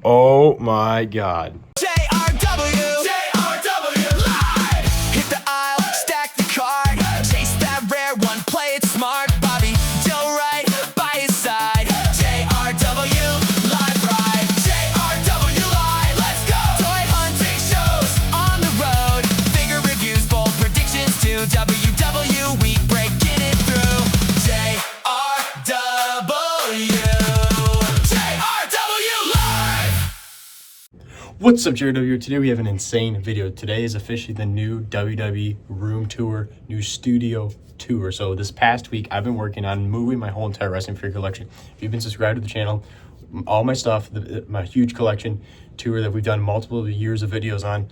Oh my God. JRW Live. Hit the aisle, stack the card, chase that rare one, play it smart. Bobby Joe right by his side. JRW Live Ride. JRW Live. Let's go. Toy hunting shows on the road. Figure reviews, bold predictions too. WW we breaking it through. What's up, JRW? Today we have an insane video. Today is officially the new WWE room tour, new studio tour. So this past week, I've been working on moving my whole entire wrestling figure collection. If you've been subscribed to the channel, all my stuff, my huge collection tour that we've done multiple years of videos on,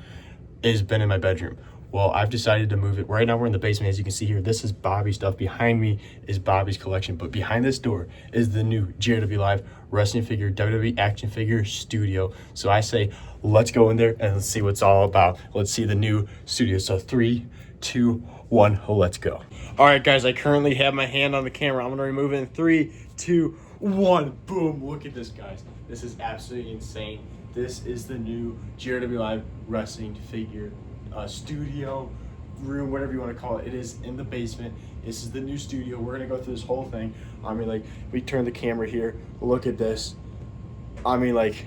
has been in my bedroom. Well, I've decided to move it. Right now we're in the basement. As you can see here, this is Bobby's stuff. Behind me is Bobby's collection, but behind this door is the new JRW Live wrestling figure, WWE action figure studio. So I say, let's go in there and let's see what's all about. Let's see the new studio. So 3, 2, 1, let's go. All right, guys, I currently have my hand on the camera. I'm gonna remove it in 3, 2, 1, boom. Look at this, guys. This is absolutely insane. This is the new JRW Live wrestling figure studio room, whatever you want to call it. It is in the basement. This is the new studio. We're gonna go through this whole thing. I mean, like, we turn the camera here, look at this. I mean, like,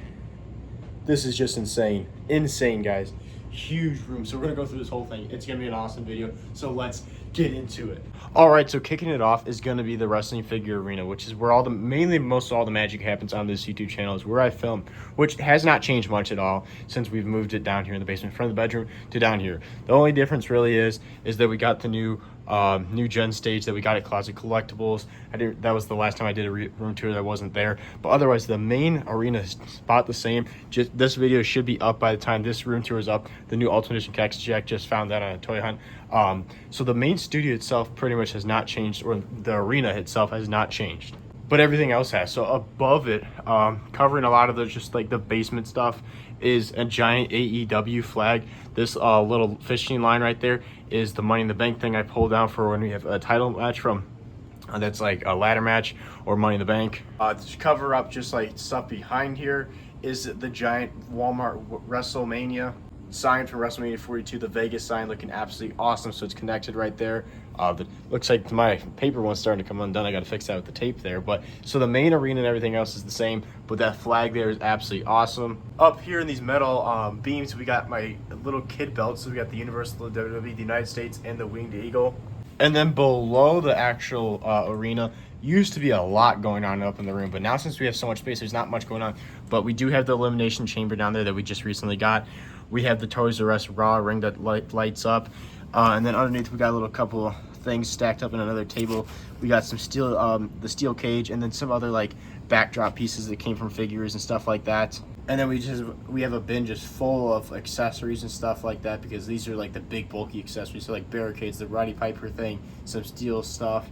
this is just insane, guys. Huge room. So we're gonna go through this whole thing. It's gonna be an awesome video, so let's get into it. All right, so kicking it off is gonna be the wrestling figure arena, which is where all the most all the magic happens on this YouTube channel, is where I film, which has not changed much at all since we've moved it down here in the basement from the bedroom to down here. The only difference really is that we got the new gen stage that we got at Closet Collectibles. That was the last time I did a room tour that wasn't there, but otherwise the main arena is spot the same. Just this video should be up by the time this room tour is up. The new Ultimate Edition Cactus Jack, just found that on a toy hunt. So the main studio itself pretty much has not changed, or the arena itself has not changed, but everything else has. So above it, covering a lot of the just like the basement stuff, is a giant AEW flag. This little fishing line right there is the Money in the Bank thing I pulled down for when we have a title match from. That's like a ladder match or Money in the Bank. To cover up just like stuff behind here is the giant Walmart WrestleMania sign for WrestleMania 42, the Vegas sign, looking absolutely awesome. So it's connected right there. Looks like my paper one's starting to come undone. I got to fix that with the tape there. But so the main arena and everything else is the same, but that flag there is absolutely awesome. Up here in these metal beams, we got my little kid belts. So we got the Universal, the WWE, the United States, and the Winged Eagle. And then below the actual arena used to be a lot going on up in the room, but now since we have so much space, there's not much going on. But we do have the Elimination Chamber down there that we just recently got. We have the Toys R Us Raw ring that lights up, and then underneath we got a little couple of things stacked up in another table. We got some steel, the steel cage, and then some other like backdrop pieces that came from figures and stuff like that. And then we have a bin just full of accessories and stuff like that, because these are like the big bulky accessories, so like barricades, the Roddy Piper thing, some steel stuff,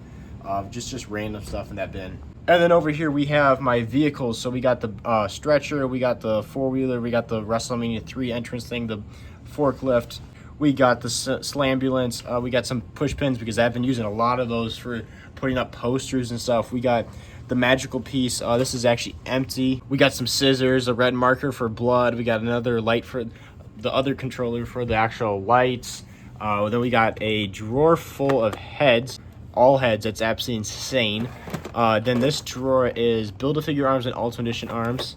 just random stuff in that bin. And then over here we have my vehicles. So we got the stretcher, we got the four-wheeler, we got the WrestleMania 3 entrance thing, the forklift, we got the Slambulance, we got some push pins because I've been using a lot of those for putting up posters and stuff. We got the magical piece. This is actually empty. We got some scissors, a red marker for blood. We got another light for the other controller for the actual lights. Then we got a drawer full of heads. All heads. That's absolutely insane. Then this drawer is Build-A-Figure arms and Ultimate Edition arms.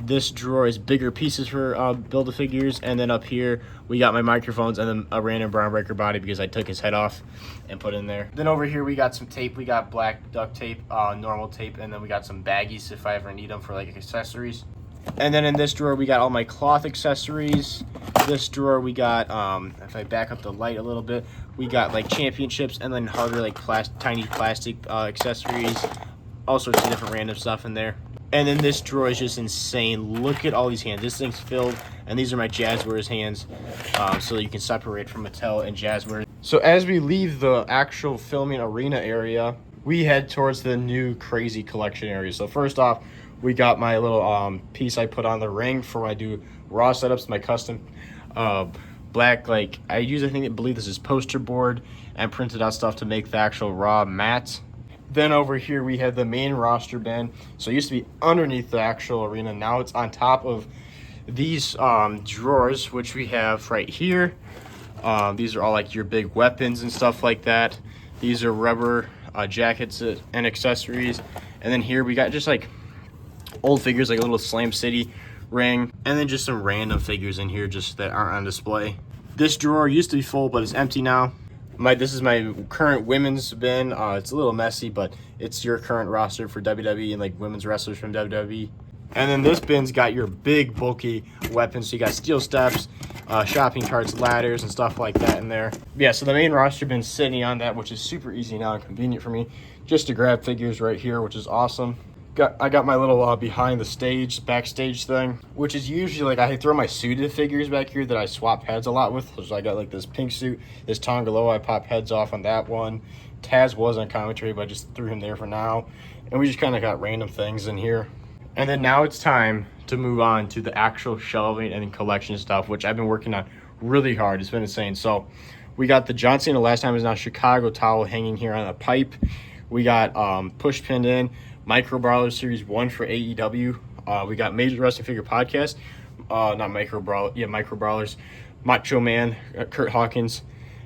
This drawer is bigger pieces for Build-A-Figures. And then up here we got my microphones and then a random Brown Breaker body because I took his head off and put it in there. Then over here we got some tape. We got black duct tape, normal tape, and then we got some baggies if I ever need them for like accessories. And then in this drawer we got all my cloth accessories. This drawer we got, if I back up the light a little bit, we got like championships and then harder like tiny plastic accessories, all sorts of different random stuff in there. And then this drawer is just insane. Look at all these hands. This thing's filled, and these are my Jazzwares hands, so that you can separate from Mattel and Jazzwares. So as we leave the actual filming arena area, we head towards the new crazy collection area. So first off, we got my little piece I put on the ring for when I do Raw setups, my custom black, like I believe this is poster board, and printed out stuff to make the actual Raw mat. Then over here we have the main roster bin. So it used to be underneath the actual arena. Now it's on top of these drawers, which we have right here. These are all like your big weapons and stuff like that. These are rubber jackets and accessories. And then here we got just like old figures, like a little Slam City ring, and then just some random figures in here just that aren't on display. This drawer used to be full, but it's empty now. This is my current women's bin. It's a little messy, but it's your current roster for WWE and like women's wrestlers from WWE. And then this bin's got your big bulky weapons. So you got steel steps, shopping carts, ladders, and stuff like that in there. Yeah, so the main roster bin's sitting on that, which is super easy now and convenient for me just to grab figures right here, which is awesome. I got my little behind the stage, backstage thing, which is usually like I throw my suited figures back here that I swap heads a lot with. So I got like this pink suit, this Tongaloa, I pop heads off on that one. Taz was on commentary, but I just threw him there for now. And we just kind of got random things in here. And then now it's time to move on to the actual shelving and collection stuff, which I've been working on really hard. It's been insane. So we got the John Cena Last Time Is Now Chicago towel hanging here on a pipe. We got push pinned in Micro Brawler Series 1 for AEW. We got Major Wrestling Figure Podcast. Not Micro Brawler. Yeah, Micro Brawlers. Macho Man, Kurt Hawkins,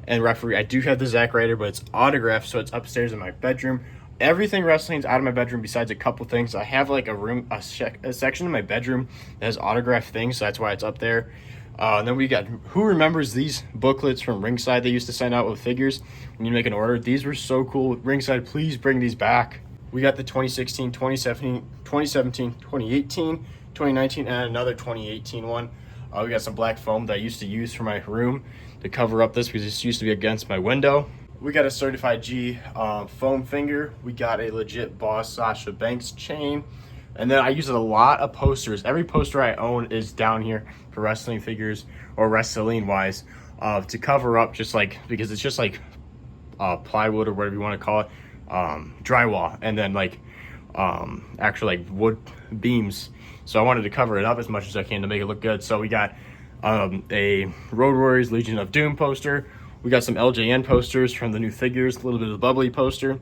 and referee. I do have the Zack Ryder, but it's autographed, so it's upstairs in my bedroom. Everything wrestling's out of my bedroom besides a couple things. I have like a section in my bedroom that has autographed things, so that's why it's up there. And then we got Who Remembers These booklets from Ringside. They used to send out with figures when you make an order. These were so cool. Ringside, please bring these back. We got the 2016, 2017, 2018, 2019, and another 2018 one. We got some black foam that I used to use for my room to cover up this because this used to be against my window. We got a Certified G foam finger. We got a legit Boss Sasha Banks chain. And then I use a lot of posters. Every poster I own is down here for wrestling figures or wrestling wise to cover up, just like, because it's just like plywood or whatever you want to call it, drywall, and then like actual like wood beams. So I wanted to cover it up as much as I can to make it look good. So we got a Road Warriors Legion of Doom poster. We got some LJN posters from the new figures, a little bit of the bubbly poster.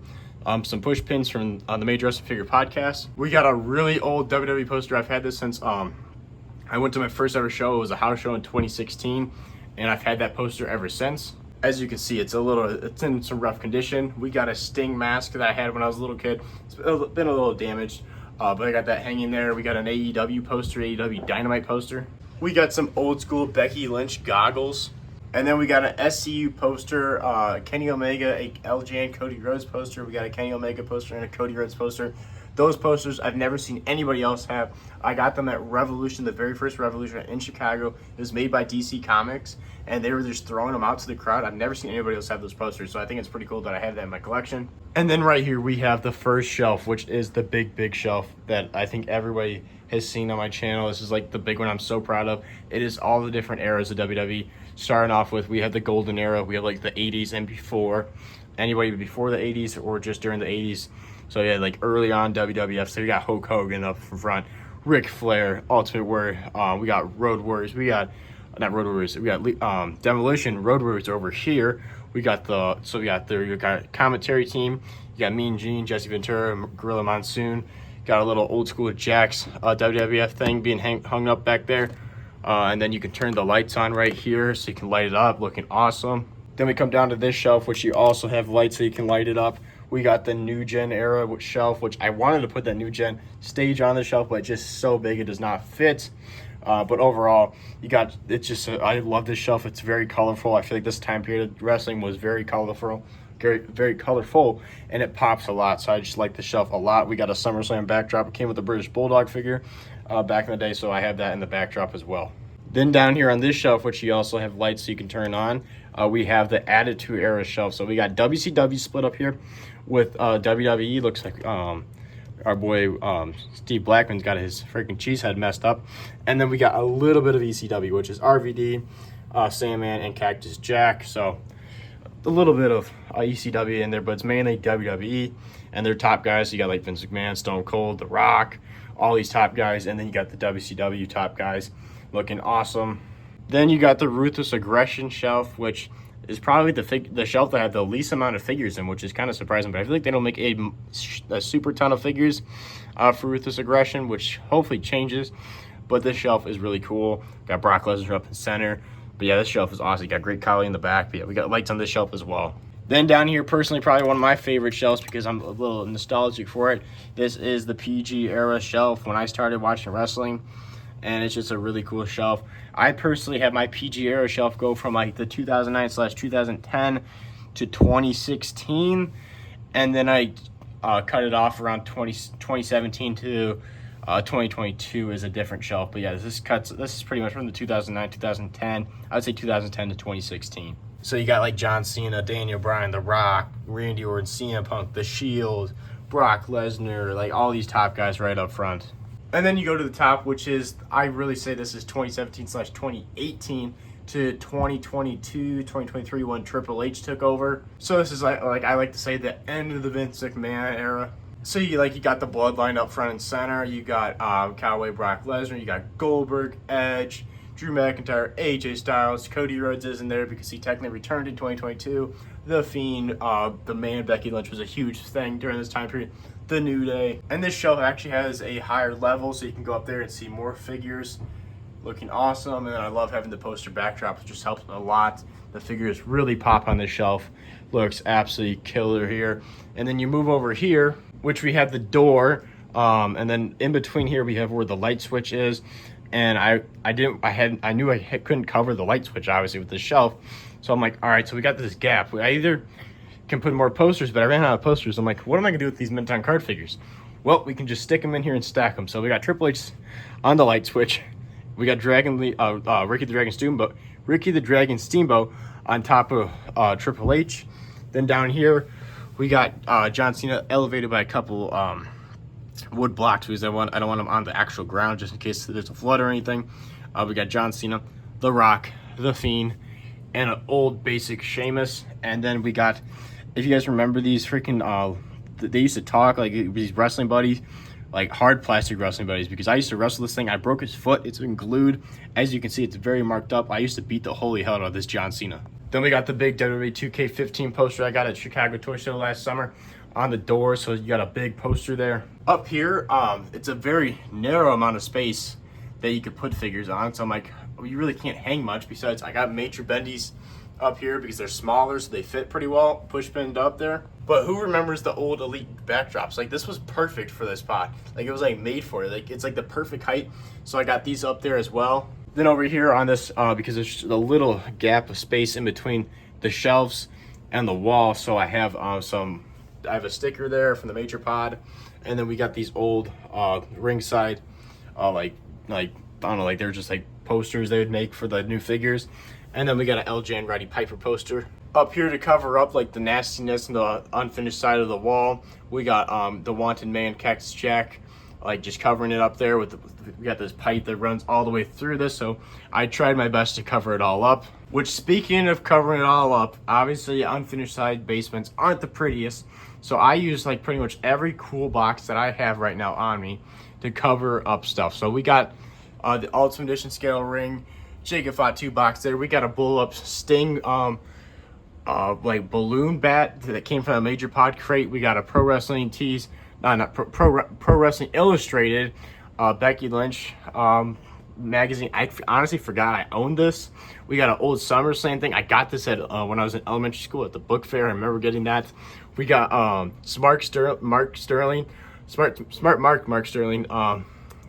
Some push pins from the Major Wrestling Figure Podcast. We got a really old WWE poster. I've had this since I went to my first ever show. It was a house show in 2016, and I've had that poster ever since. As you can see, it's in some rough condition. We got a Sting mask that I had when I was a little kid. It's been a little damaged, but I got that hanging there. We got an AEW poster, AEW Dynamite poster. We got some old school Becky Lynch goggles. And then we got an SCU poster, Kenny Omega, a LJN Cody Rhodes poster. We got a Kenny Omega poster and a Cody Rhodes poster. Those posters I've never seen anybody else have. I got them at Revolution, the very first Revolution in Chicago. It was made by DC Comics, and they were just throwing them out to the crowd. I've never seen anybody else have those posters, so I think it's pretty cool that I have that in my collection. And then right here we have the first shelf, which is the big shelf that I think everybody has seen on my channel. This is like the big one I'm so proud of. It is all the different eras of WWE. Starting off with, we have the golden era. We have like the 80s and before. Anybody before the 80s or just during the 80s. So yeah, like early on WWF. So we got Hulk Hogan up front, Ric Flair, Ultimate Warrior. We got Road Warriors. We got not Road Warriors. We got Demolition Road Warriors over here. We got you got commentary team. You got Mean Gene, Jesse Ventura, Gorilla Monsoon. Got a little old school Jax WWF thing being hung up back there. And then you can turn the lights on right here so you can light it up, looking awesome. Then we come down to this shelf, which you also have lights so you can light it up. We got the New Gen era shelf, which I wanted to put that New Gen stage on the shelf, but it's just so big it does not fit. But overall, I love this shelf. It's very colorful. I feel like this time period of wrestling was very colorful. Very colorful, and it pops a lot, so I just like the shelf a lot. We got a SummerSlam backdrop. It came with a British Bulldog figure back in the day, so I have that in the backdrop as well. Then down here on this shelf, which you also have lights so you can turn on, we have the Attitude Era shelf. So we got WCW split up here with WWE. Looks like our boy Steve Blackman's got his freaking cheese head messed up. And then we got a little bit of ECW, which is RVD, Sandman, and Cactus Jack. So a little bit of ECW in there, but it's mainly WWE and their top guys. So you got like Vince McMahon, Stone Cold, The Rock, all these top guys, and then you got the WCW top guys looking awesome. Then you got the Ruthless Aggression shelf, which is probably the shelf that had the least amount of figures in, which is kind of surprising. But I feel like they don't make a super ton of figures for Ruthless Aggression, which hopefully changes. But this shelf is really cool. Got Brock Lesnar up in center. But yeah, this shelf is awesome. You got Great Khali in the back. But yeah, we got lights on this shelf as well. Then down here, personally, probably one of my favorite shelves because I'm a little nostalgic for it. This is the PG era shelf when I started watching wrestling. And it's just a really cool shelf. I personally have my PG era shelf go from like the 2009/2010 to 2016. And then I cut it off around 2017 to 2022 is a different shelf. But yeah, this is pretty much from the 2009/2010. I would say 2010 to 2016. So you got like John Cena, Daniel Bryan, The Rock, Randy Orton, CM Punk, The Shield, Brock Lesnar, like all these top guys right up front. And then you go to the top, which is, I really say this is 2017/2018 to 2022, 2023 when Triple H took over. So this is like I like to say the end of the Vince McMahon era. So you got the bloodline up front and center. You got Cowboy Brock Lesnar. You got Goldberg, Edge, Drew McIntyre, AJ Styles. Cody Rhodes isn't there because he technically returned in 2022. The Fiend, the Man, Becky Lynch was a huge thing during this time period. The New Day. And this shelf actually has a higher level, so you can go up there and see more figures looking awesome. And then I love having the poster backdrop. It just helps a lot. The figures really pop on this shelf. Looks absolutely killer here. And then you move over here, which we have the door. And then in between here, we have where the light switch is. And I knew I couldn't cover the light switch, obviously, with this shelf. So I'm like, all right, so we got this gap. I either can put more posters, but I ran out of posters. I'm like, what am I gonna do with these Minton card figures? Well, we can just stick them in here and stack them. So we got Triple H on the light switch. We got Ricky the Dragon Steamboat on top of Triple H. Then down here, we got John Cena elevated by a couple wood blocks because I don't want him on the actual ground just in case there's a flood or anything. We got John Cena, The Rock, The Fiend, and an old basic Sheamus. And then we got, if you guys remember these freaking, they used to talk like these wrestling buddies, like hard plastic wrestling buddies, because I used to wrestle this thing. I broke his foot. It's been glued. As you can see, it's very marked up. I used to beat the holy hell out of this John Cena. Then we got the big WWE 2K15 poster I got at Chicago Toy Show last summer on the door. So you got a big poster there. Up here, it's a very narrow amount of space that you could put figures on. So I'm like, well, you really can't hang much. Besides, I got Major Bendy's up here because they're smaller, so they fit pretty well, push pinned up there. But who remembers the old Elite backdrops? Like, this was perfect for this spot. Like, it was like made for it. Like, it's like the perfect height. So I got these up there as well. Then over here on this, because there's a little gap of space in between the shelves and the wall, so I have I have a sticker there from the Major Pod, and then we got these old ringside, like I don't know, like they're just like posters they would make for the new figures. And then we got an LJ and Roddy Piper poster. Up here to cover up like the nastiness and the unfinished side of the wall, we got the Wanted Man, Cactus Jack, like just covering it up there with we got this pipe that runs all the way through this. So I tried my best to cover it all up. Which, speaking of covering it all up, obviously unfinished side basements aren't the prettiest. So I use like pretty much every cool box that I have right now on me to cover up stuff. So we got the Ultimate Edition scale ring, Jacob Fatu box there. We got a Bull Up Sting like balloon bat that came from a Major Pod crate. We got a Pro Wrestling Tees, Pro Wrestling Illustrated Becky Lynch magazine. I honestly forgot I owned this. We got an old SummerSlam thing. I got this at when I was in elementary school at the book fair. I remember getting that. We got Mark Sterling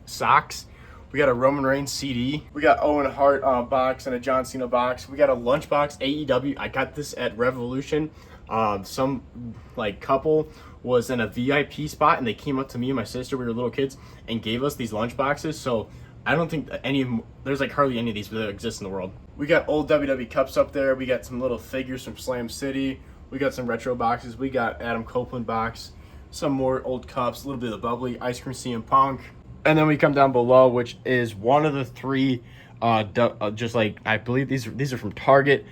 socks. We got a Roman Reigns CD. We got Owen Hart box and a John Cena box. We got a lunchbox AEW. I got this at Revolution. Some like couple was in a VIP spot and they came up to me and my sister, we were little kids, and gave us these lunch boxes. So I don't think that there's like hardly any of these that exist in the world. We got old WWE cups up there. We got some little figures from Slam City. We got some retro boxes. We got Adam Copeland box, some more old cups, a little bit of bubbly, Ice Cream CM Punk. And then we come down below, which is one of the three, just like, I believe these are from Target,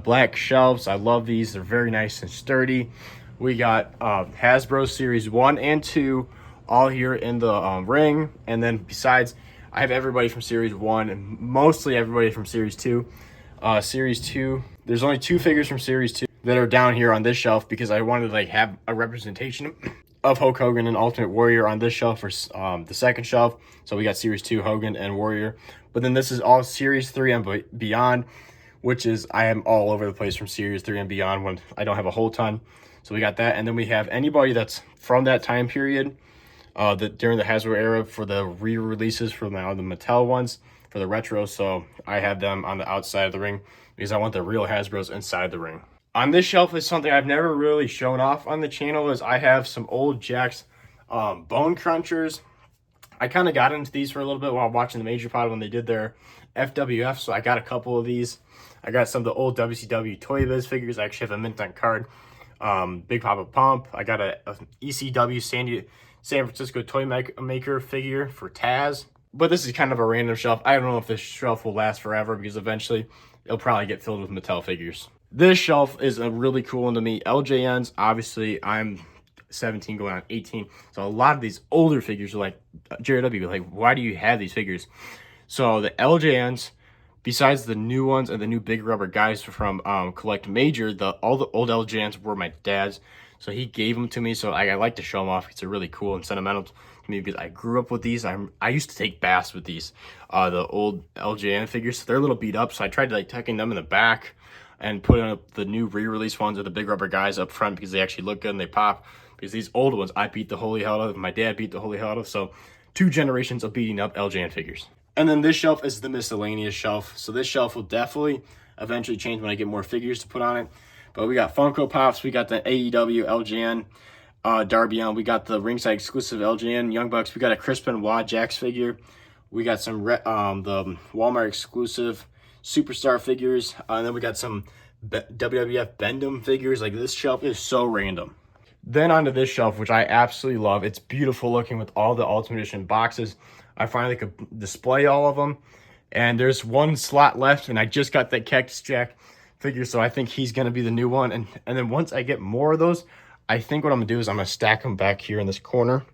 black shelves. I love these. They're very nice and sturdy. We got Hasbro Series 1 and 2 all here in the ring. And then besides, I have everybody from Series 1 and mostly everybody from Series 2. Series 2. There's only 2 figures from Series 2 that are down here on this shelf because I wanted to like have a representation of Hulk Hogan and Ultimate Warrior on this shelf for the second shelf. So we got Series 2 Hogan and Warrior. But then this is all Series 3 and beyond, which is I am all over the place from Series 3 and beyond when I don't have a whole ton. So we got that. And then we have anybody that's from that time period, during the Hasbro era for the re-releases for now the Mattel ones for the retro. So I have them on the outside of the ring because I want the real Hasbros inside the ring. On this shelf is something I've never really shown off on the channel is I have some old Jakks Bone Crunchers. I kind of got into these for a little bit while watching the Major Pod when they did their FWF. So I got a couple of these. I got some of the old WCW Toy Biz figures. I actually have a mint on card. Big Papa Pump. I got a ECW San Francisco Toy Maker figure for Taz. But this is kind of a random shelf. I don't know if this shelf will last forever because eventually it'll probably get filled with Mattel figures. This shelf is a really cool one to me. LJNs, obviously, I'm 17 going on 18. So a lot of these older figures are like, Jared W, like, why do you have these figures? So the LJNs, besides the new ones and the new big rubber guys from Collect Major, all the old LJNs were my dad's. So he gave them to me. So I like to show them off. It's really cool and sentimental to me because I grew up with these. I used to take baths with these, the old LJN figures. So they're a little beat up. So I tried to like tucking them in the back and putting up the new re-release ones with the big rubber guys up front because they actually look good and they pop. Because these old ones, I beat the holy hell out of. My dad beat the holy hell out of. So 2 generations of beating up LJN figures. And then this shelf is the miscellaneous shelf. So this shelf will definitely eventually change when I get more figures to put on it. But we got Funko Pops, we got the AEW LJN Darby Allin, we got the ringside exclusive LJN Young Bucks, we got a Chris Benoit Jakks figure, we got some the Walmart exclusive Superstar figures, and then we got some WWF Bendham figures. Like, this shelf is so random. Then onto this shelf, which I absolutely love. It's beautiful looking with all the Ultimate Edition boxes. I finally could display all of them. And there's one slot left, and I just got that Cactus Jack figure, so I think he's going to be the new one. And then once I get more of those, I think what I'm going to do is I'm going to stack them back here in this corner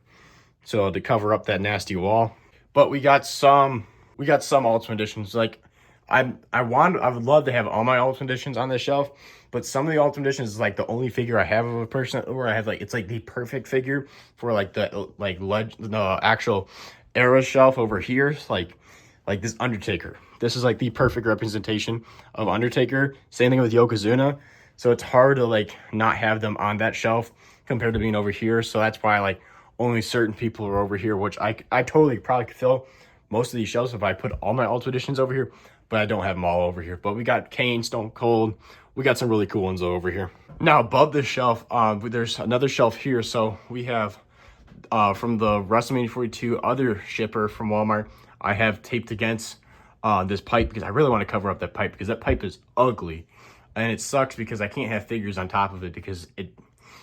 so to cover up that nasty wall. But we got some Ultimate Editions. Like, I would love to have all my Ultimate Editions on this shelf, but some of the Ultimate Editions is like the only figure I have of a person where I have like, it's like the perfect figure for like the actual era shelf over here. Like this Undertaker. This is like the perfect representation of Undertaker. Same thing with Yokozuna. So it's hard to like not have them on that shelf compared to being over here. So that's why like only certain people are over here, which I totally probably could fill most of these shelves if I put all my Ultimate Editions over here, but I don't have them all over here. But we got Kane, Stone Cold. We got some really cool ones over here. Now above this shelf, there's another shelf here. So we have from the WrestleMania 42 other shipper from Walmart, I have taped against this pipe because I really want to cover up that pipe because that pipe is ugly. And it sucks because I can't have figures on top of it because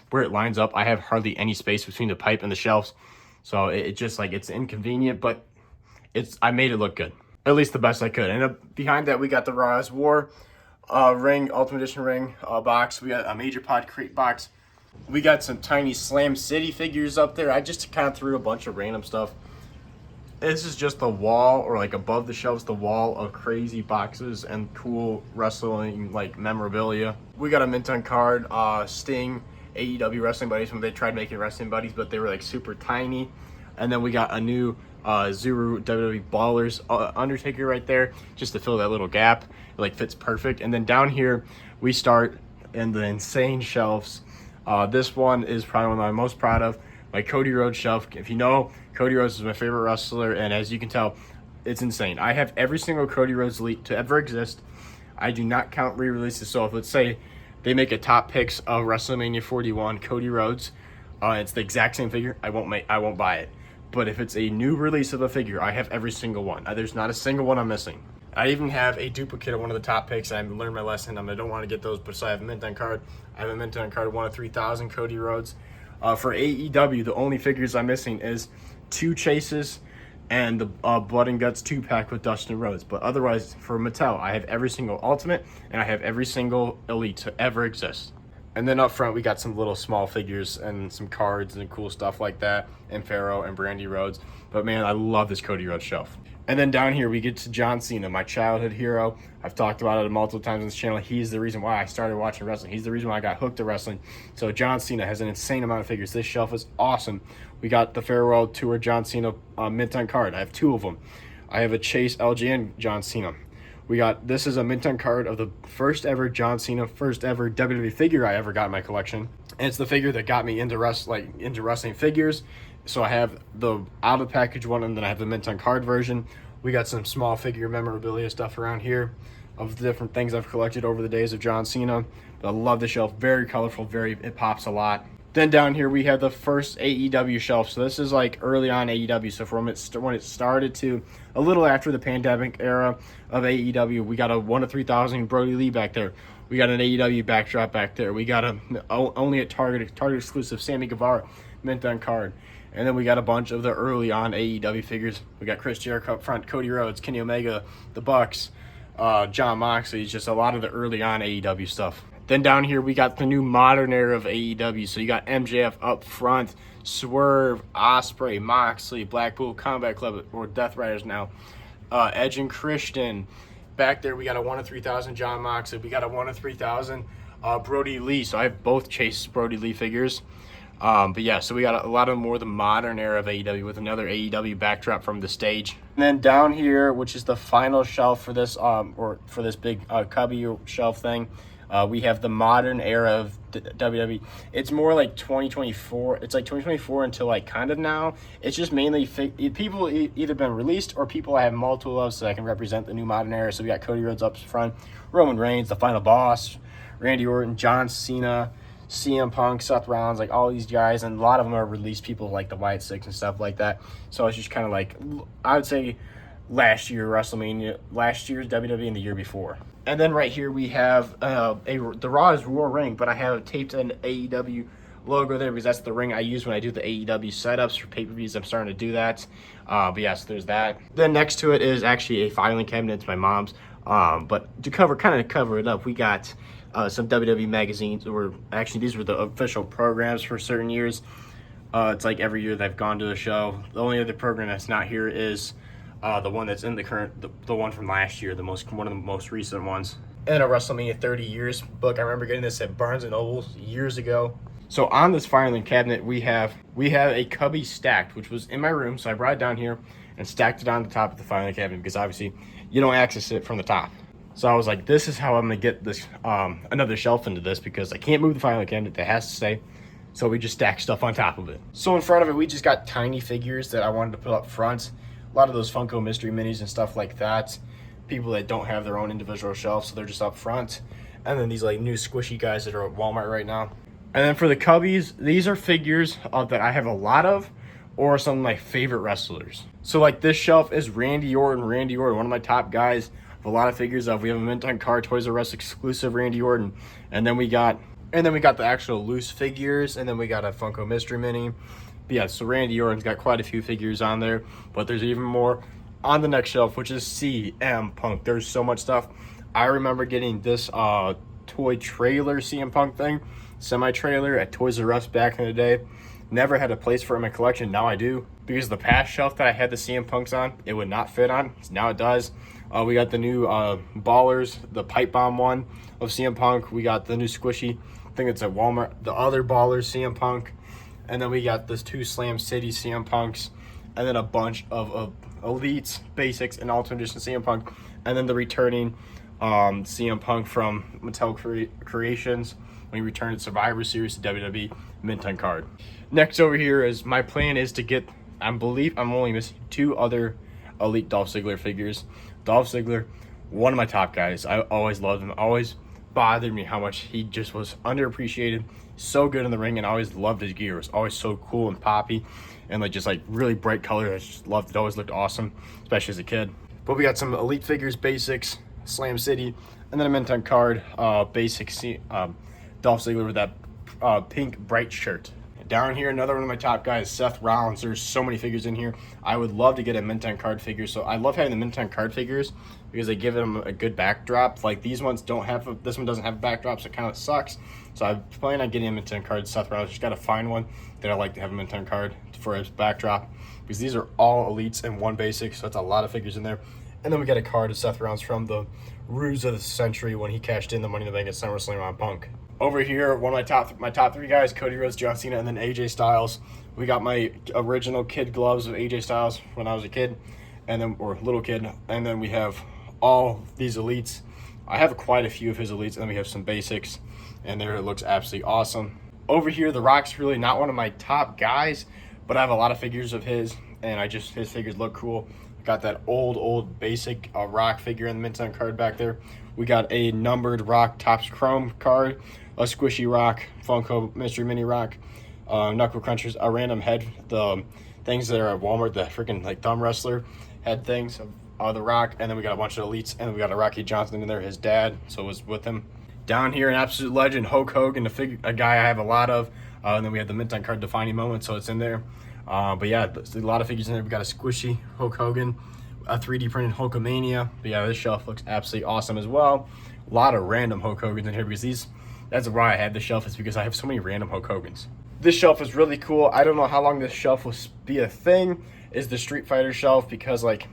where it lines up, I have hardly any space between the pipe and the shelves. So it just like, it's inconvenient, but I made it look good. At least the best I could. And behind that, we got the Raw as War ring, Ultimate Edition ring box. We got a Major Pod crate box. We got some tiny Slam City figures up there. I just kind of threw a bunch of random stuff. This is just the wall, or like above the shelves, the wall of crazy boxes and cool wrestling like memorabilia. We got a mint on card, Sting, AEW Wrestling Buddies when they tried making Wrestling Buddies, but they were like super tiny. And then we got a new Zuru WWE Ballers Undertaker right there, just to fill that little gap. It like fits perfect. And then down here, we start in the insane shelves. This one is probably one I'm most proud of. My Cody Rhodes shelf. If you know, Cody Rhodes is my favorite wrestler, and as you can tell, it's insane. I have every single Cody Rhodes elite to ever exist. I do not count re-releases. So if let's say they make a top picks of WrestleMania 41 Cody Rhodes, it's the exact same figure, I won't buy it. But if it's a new release of a figure, I have every single one. There's not a single one I'm missing. I even have a duplicate of one of the top picks. I learned my lesson. I don't want to get those, but so I have a mint on card. I have a mint on card 1 of 3,000 Cody Rhodes. For AEW, the only figures I'm missing is 2 chases and the Blood and Guts 2-pack with Dustin Rhodes. But otherwise, for Mattel, I have every single Ultimate and I have every single Elite to ever exist. And then up front, we got some little small figures and some cards and cool stuff like that, and Pharaoh and Brandy Rhodes. But man, I love this Cody Rhodes shelf. And then down here, we get to John Cena, my childhood hero. I've talked about it multiple times on this channel. He's the reason why I started watching wrestling. He's the reason why I got hooked to wrestling. So John Cena has an insane amount of figures. This shelf is awesome. We got the Farewell Tour John Cena mint on card. I have 2 of them. I have a Chase LJN John Cena. This is a mint on card of the first ever John Cena, first ever WWE figure I ever got in my collection. And it's the figure that got me into wrestling figures. So I have the out of the package one, and then I have the mint on card version. We got some small figure memorabilia stuff around here of the different things I've collected over the days of John Cena. But I love the shelf, very colorful, it pops a lot. Then down here we have the first AEW shelf. So this is like early on AEW. So from when it started to a little after the pandemic era of AEW, we got a 1 of 3,000 Brody Lee back there. We got an AEW backdrop back there. We got only a Target exclusive Sammy Guevara mint on card. And then we got a bunch of the early on AEW figures. We got Chris Jericho up front, Cody Rhodes, Kenny Omega, the Bucks, John Moxley, just a lot of the early on AEW stuff. Then down here, we got the new modern era of AEW. So you got MJF up front, Swerve, Ospreay, Moxley, Blackpool Combat Club, or Death Riders now, Edge and Christian. Back there, we got a 1 of 3,000 John Moxley. We got a 1 of 3,000 Brody Lee. So I have both Chase Brody Lee figures. But yeah, so we got a lot of more the modern era of AEW with another AEW backdrop from the stage. And then down here, which is the final shelf for this big cubby shelf thing, we have the modern era of WWE. It's more like 2024. It's like 2024 until like kind of now. It's just mainly people either been released or people I have multiple of, so I can represent the new modern era. So we got Cody Rhodes up front, Roman Reigns, the Final Boss, Randy Orton, John Cena, CM Punk, Seth Rollins, like all these guys, and a lot of them are released people like the Wyatt Six and stuff like that. So it's just kind of like, I would say last year's WWE and the year before. And then right here we have the Raw is Royal ring, but I have taped an AEW logo there because that's the ring I use when I do the AEW setups for pay-per-views. I'm starting to do that. But yeah, so there's that. Then next to it is actually a filing cabinet. It's my mom's. But to cover it up, we got some WWE magazines, or actually these were the official programs for certain years. It's like every year they've gone to a show. The only other program that's not here is the one that's in the current, the one from last year, one of the most recent ones. And a WrestleMania 30 years book. I remember getting this at Barnes & Noble years ago. So on this filing cabinet, we have a cubby stacked, which was in my room. So I brought it down here and stacked it on the top of the filing cabinet because obviously you don't access it from the top. So I was like, this is how I'm going to get this another shelf into this because I can't move the filing cabinet. That has to stay. So we just stack stuff on top of it. So in front of it, we just got tiny figures that I wanted to put up front. A lot of those Funko Mystery Minis and stuff like that. People that don't have their own individual shelves, so they're just up front. And then these like new squishy guys that are at Walmart right now. And then for the cubbies, these are figures that I have a lot of, or some of my favorite wrestlers. So like this shelf is Randy Orton, one of my top guys. A lot of figures of. We have a mint on card Toys R Us exclusive Randy Orton, and then we got the actual loose figures, and then we got a Funko Mystery Mini. But yeah, so Randy Orton's got quite a few figures on there, but there's even more on the next shelf, which is CM Punk. There's so much stuff. I remember getting this toy trailer CM Punk thing, semi-trailer at Toys R Us back in the day. Never had a place for it in my collection. Now I do. Because the past shelf that I had the CM Punks on, it would not fit on. Now it does. We got the new Ballers, the Pipe Bomb one of CM Punk. We got the new squishy, I think it's at Walmart, the other Ballers CM Punk. And then we got this 2 Slam City CM Punks. And then a bunch of Elites, Basics, and Alternate Edition CM Punk. And then the returning CM Punk from Mattel Creations when he returned to Survivor Series to WWE mint on card. Next over here is my plan is to get, I believe I'm only missing 2 other Elite Dolph Ziggler figures. Dolph Ziggler, one of my top guys. I always loved him. Always bothered me how much he just was underappreciated. So good in the ring, and I always loved his gear. It was always so cool and poppy, and like just like really bright color. I just loved it. Always looked awesome, especially as a kid. But we got some Elite figures, Basics, Slam City, and then a mint on card Basics Dolph Ziggler with that pink bright shirt. Down here, another one of my top guys, Seth Rollins. There's so many figures in here. I would love to get a mint on card figure. So I love having the mint on card figures because they give them a good backdrop. Like these ones don't have, this one doesn't have a backdrop, so it kind of sucks. So I plan on getting a mint on card Seth Rollins. Just got to find one that I like to have a mint on card for its backdrop because these are all elites and one basic. So it's a lot of figures in there. And then we got a card of Seth Rollins from the ruse of the century when he cashed in the Money in the Bank at SummerSlam on Punk. Over here, one of my top three guys, Cody Rhodes, John Cena, and then AJ Styles. We got my original kid gloves of AJ Styles when I was a kid, and then or little kid, and then we have all these elites. I have quite a few of his elites, and then we have some basics, and there it looks absolutely awesome. Over here, The Rock's really not one of my top guys, but I have a lot of figures of his, and his figures look cool. Got that old basic Rock figure in the mint on card back there. We got a numbered Rock Topps Chrome card, a squishy Rock, Funko Mystery Mini Rock, Knuckle Crunchers, a random head, the things that are at Walmart, the freaking like thumb wrestler head things of the Rock, and then we got a bunch of elites, and then we got a Rocky Johnson in there, his dad, so it was with him. Down here, an absolute legend, Hulk Hogan, a guy I have a lot of, and then we have the mint on card defining moment, so it's in there. But yeah, there's a lot of figures in there. We got a squishy Hulk Hogan, a 3D printed Hulkamania. But yeah, this shelf looks absolutely awesome as well. A lot of random Hulk Hogans in here because that's why I had this shelf, is because I have so many random Hulk Hogans. This shelf is really cool. I don't know how long this shelf will be a thing, is the Street Fighter shelf, because like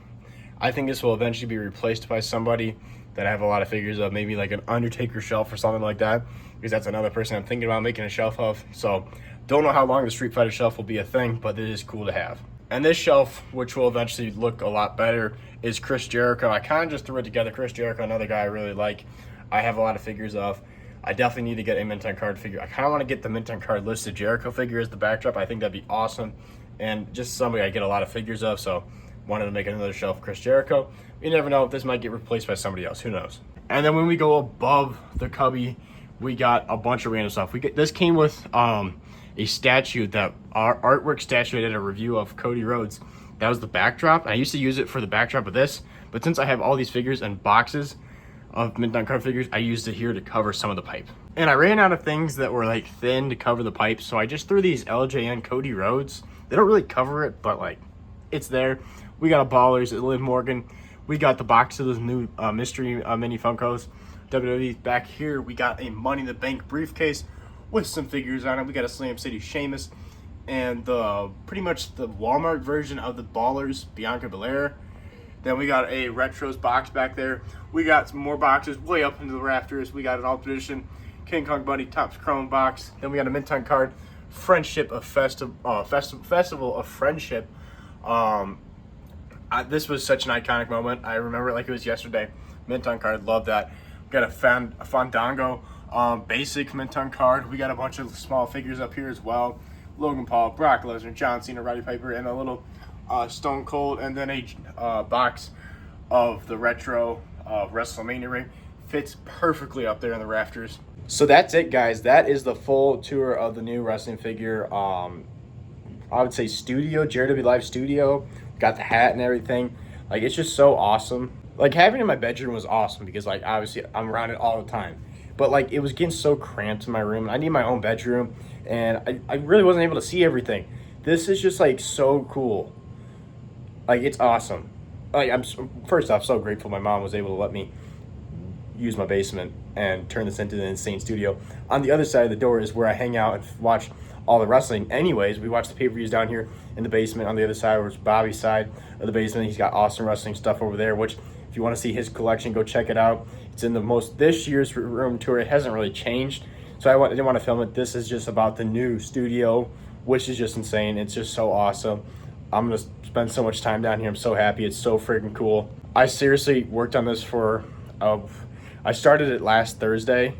I think this will eventually be replaced by somebody that I have a lot of figures of, maybe like an Undertaker shelf or something like that, because that's another person I'm thinking about making a shelf of. So don't know how long the Street Fighter shelf will be a thing, but it is cool to have. And this shelf, which will eventually look a lot better, is Chris Jericho. I kind of just threw it together. Chris Jericho, another guy I really like. I have a lot of figures of. I definitely need to get a mint on card figure. I kind of want to get the mint on card listed Jericho figure as the backdrop. I think that'd be awesome. And just somebody I get a lot of figures of, so wanted to make another shelf of Chris Jericho. You never know if this might get replaced by somebody else. Who knows? And then when we go above the cubby, we got a bunch of random stuff. This came with a statue, that our artwork statue I did a review of, Cody Rhodes. That was the backdrop. I used to use it for the backdrop of this, but since I have all these figures and boxes of mint on card figures, I used it here to cover some of the pipe. And I ran out of things that were like thin to cover the pipe, so I just threw these LJN Cody Rhodes. They don't really cover it, but like it's there. We got a Ballers at Liv Morgan. We got the box of those new mystery mini Funkos. WWE. Back here, we got a Money in the Bank briefcase with some figures on it. We got a Slam City Sheamus and pretty much the Walmart version of the Ballers, Bianca Belair. Then we got a Retros box back there. We got some more boxes way up into the rafters. We got an All Tradition King Kong Buddy Topps Chrome box. Then we got a mint on card Friendship of Festival of Friendship. This was such an iconic moment. I remember it like it was yesterday. Mint on card, love that. We got a Fandango basic mint on card. We got a bunch of small figures up here as well. Logan Paul, Brock Lesnar, John Cena, Roddy Piper, and a little Stone Cold, and then a box of the retro WrestleMania ring. Fits perfectly up there in the rafters. So that's it, guys. That is the full tour of the new wrestling figure. I would say studio, JRW Live Studio. Got the hat and everything. Like, it's just so awesome. Like, having it in my bedroom was awesome because, like, obviously I'm around it all the time. But, like, it was getting so cramped in my room. I need my own bedroom, and I really wasn't able to see everything. This is just, like, so cool. Like, it's awesome. Like, I'm first off so grateful my mom was able to let me use my basement and turn this into an insane studio. On the other side of the door is where I hang out and watch all the wrestling. Anyways, we watch the pay-per-views down here in the basement. On the other side was Bobby's side of the basement. He's got awesome wrestling stuff over there, which if you want to see his collection, go check it out. It's in this year's room tour. It hasn't really changed, so I didn't want to film it. This is just about the new studio, which is just insane. It's just so awesome. I'm going to spend so much time down here. I'm so happy. It's so freaking cool. I seriously worked on this I started it last Thursday.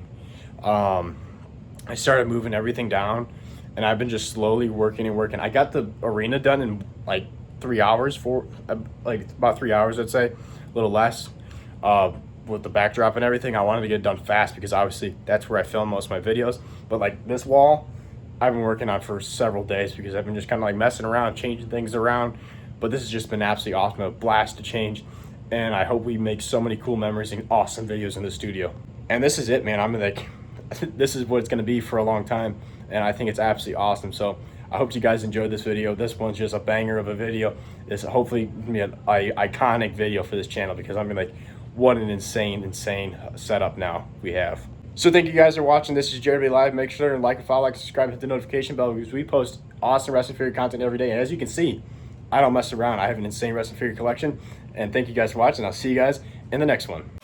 I started moving everything down, and I've been just slowly working and working. I got the arena done in like 3 hours, about 3 hours, I'd say, a little less, with the backdrop and everything. I wanted to get it done fast because obviously that's where I film most of my videos. But like this wall, I've been working on for several days because I've been just kind of like messing around, changing things around. But this has just been absolutely awesome, a blast to change. And I hope we make so many cool memories and awesome videos in the studio. And this is it, man. I'm like, this is what it's going to be for a long time and I think it's absolutely awesome. So I hope you guys enjoyed this video. This one's just a banger of a video. This hopefully be an iconic video for this channel, because I'm like, what an insane setup now we have. So thank you guys for watching. This is JRW Live. Make sure to like, follow, subscribe, hit the notification bell, because we post awesome wrestling figure content every day. And as you can see, I don't mess around. I have an insane wrestling figure collection. And thank you guys for watching. I'll see you guys in the next one.